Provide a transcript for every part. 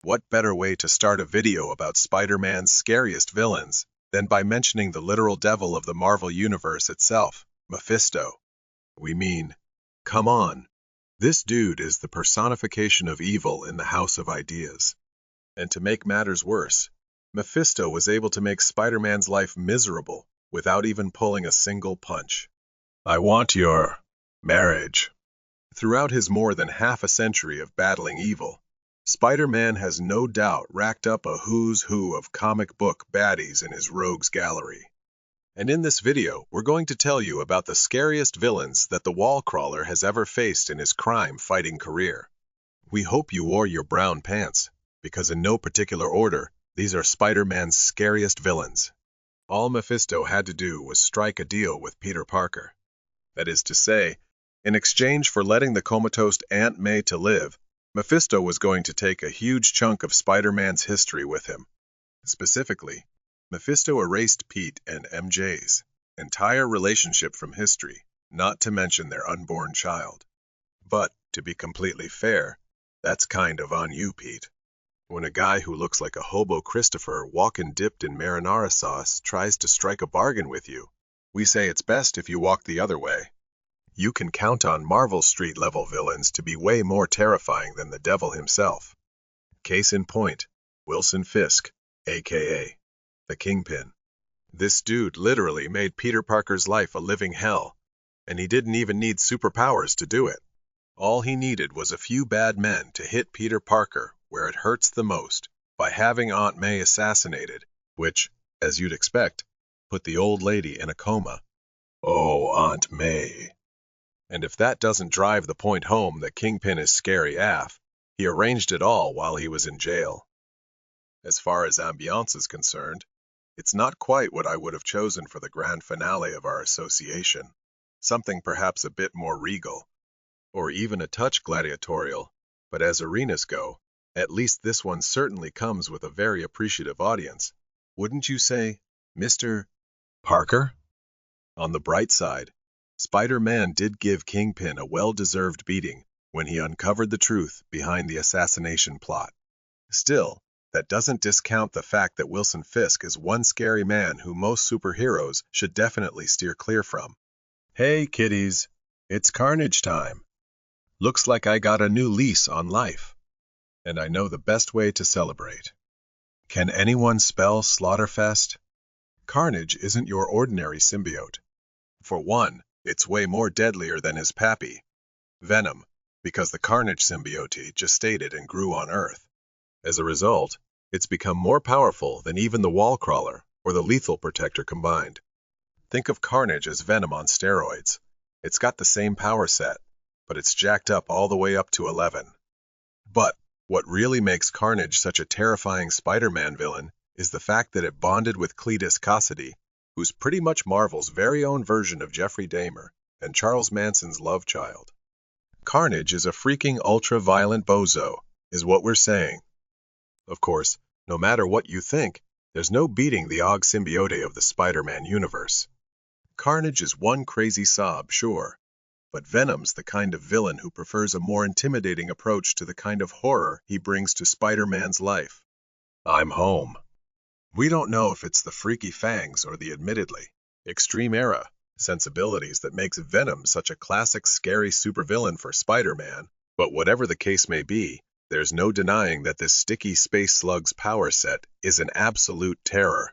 What better way to start a video about Spider-Man's scariest villains than by mentioning the literal devil of the Marvel Universe itself, Mephisto? We mean, come on. This dude is the personification of evil in the House of Ideas. And to make matters worse, Mephisto was able to make Spider-Man's life miserable without even pulling a single punch. I want your marriage. Throughout his more than half a century of battling evil, Spider-Man has no doubt racked up a who's who of comic book baddies in his rogues gallery. And in this video, we're going to tell you about the scariest villains that the wall crawler has ever faced in his crime-fighting career. We hope you wore your brown pants, because in no particular order, these are Spider-Man's scariest villains. All Mephisto had to do was strike a deal with Peter Parker. That is to say, in exchange for letting the comatose Aunt May to live, Mephisto was going to take a huge chunk of Spider-Man's history with him. Specifically, Mephisto erased Pete and MJ's entire relationship from history, not to mention their unborn child. But, to be completely fair, that's kind of on you, Pete. When a guy who looks like a hobo Christopher walking dipped in marinara sauce tries to strike a bargain with you, we say it's best if you walk the other way. You can count on Marvel Street-level villains to be way more terrifying than the devil himself. Case in point, Wilson Fisk, a.k.a. the Kingpin. This dude literally made Peter Parker's life a living hell, and he didn't even need superpowers to do it. All he needed was a few bad men to hit Peter Parker where it hurts the most by having Aunt May assassinated, which, as you'd expect, put the old lady in a coma. Oh, Aunt May. And if that doesn't drive the point home that Kingpin is scary AF, he arranged it all while he was in jail. As far as Ambiance is concerned, it's not quite what I would have chosen for the grand finale of our association. Something perhaps a bit more regal, or even a touch gladiatorial, but as arenas go, at least this one certainly comes with a very appreciative audience. Wouldn't you say, Mr. Parker? On the bright side, Spider-Man did give Kingpin a well-deserved beating when he uncovered the truth behind the assassination plot. Still, that doesn't discount the fact that Wilson Fisk is one scary man who most superheroes should definitely steer clear from. Hey kiddies, it's Carnage time. Looks like I got a new lease on life, and I know the best way to celebrate. Can anyone spell Slaughterfest? Carnage isn't your ordinary symbiote. For one, it's way more deadlier than his pappy, Venom, because the Carnage symbiote gestated and grew on Earth. As a result, it's become more powerful than even the wall crawler or the lethal protector combined. Think of Carnage as Venom on steroids. It's got the same power set, but it's jacked up all the way up to 11. But what really makes Carnage such a terrifying Spider-Man villain is the fact that it bonded with Cletus Cassidy, who's pretty much Marvel's very own version of Jeffrey Dahmer and Charles Manson's love child. Carnage is a freaking ultra-violent bozo, is what we're saying. Of course, no matter what you think, there's no beating the Og symbiote of the Spider-Man universe. Carnage is one crazy sob, sure, but Venom's the kind of villain who prefers a more intimidating approach to the kind of horror he brings to Spider-Man's life. I'm home. We don't know if it's the freaky fangs or the admittedly extreme era sensibilities that makes Venom such a classic scary supervillain for Spider-Man, but whatever the case may be, there's no denying that this sticky space slug's power set is an absolute terror.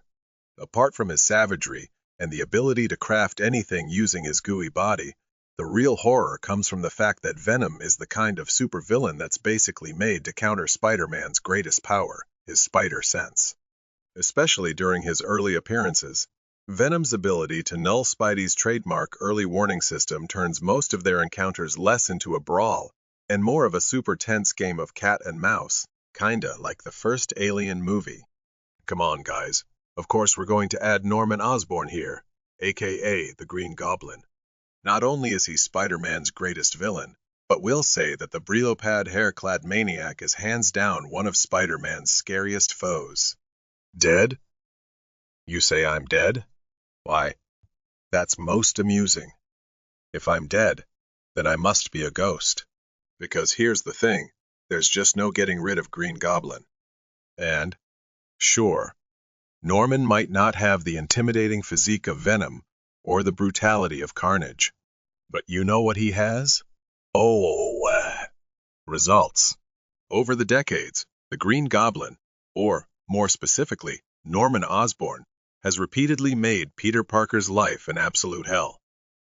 Apart from his savagery and the ability to craft anything using his gooey body, the real horror comes from the fact that Venom is the kind of supervillain that's basically made to counter Spider-Man's greatest power, his spider sense. Especially during his early appearances, Venom's ability to null Spidey's trademark early warning system turns most of their encounters less into a brawl and more of a super tense game of cat and mouse, kinda like the first Alien movie. Come on, guys. Of course we're going to add Norman Osborn here, aka the Green Goblin. Not only is he Spider-Man's greatest villain, but we'll say that the Brillo pad hair-clad maniac is hands down one of Spider-Man's scariest foes. Dead? You say I'm dead? Why, that's most amusing. If I'm dead, then I must be a ghost. Because here's the thing, there's just no getting rid of Green Goblin. And, sure, Norman might not have the intimidating physique of Venom or the brutality of Carnage. But you know what he has? Results. Over the decades, the Green Goblin, or, more specifically, Norman Osborn, has repeatedly made Peter Parker's life an absolute hell.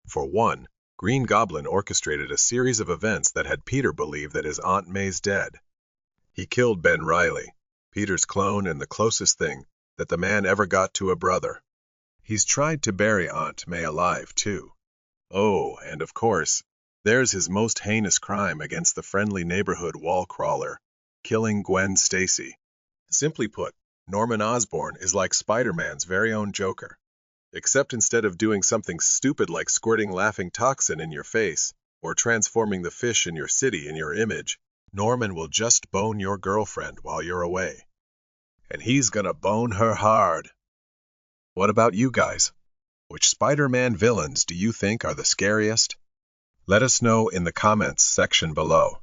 For one, Green Goblin orchestrated a series of events that had Peter believe that his Aunt May's dead. He killed Ben Reilly, Peter's clone and the closest thing that the man ever got to a brother. He's tried to bury Aunt May alive, too. Oh, and of course, there's his most heinous crime against the friendly neighborhood wall crawler, killing Gwen Stacy. Simply put, Norman Osborn is like Spider-Man's very own Joker. Except instead of doing something stupid like squirting laughing toxin in your face, or transforming the fish in your city in your image, Norman will just bone your girlfriend while you're away. And he's gonna bone her hard. What about you guys? Which Spider-Man villains do you think are the scariest? Let us know in the comments section below.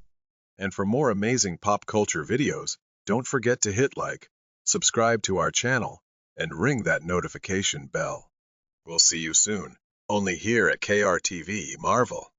And for more amazing pop culture videos, don't forget to hit like, subscribe to our channel, and ring that notification bell. We'll see you soon, only here at KRTV Marvel.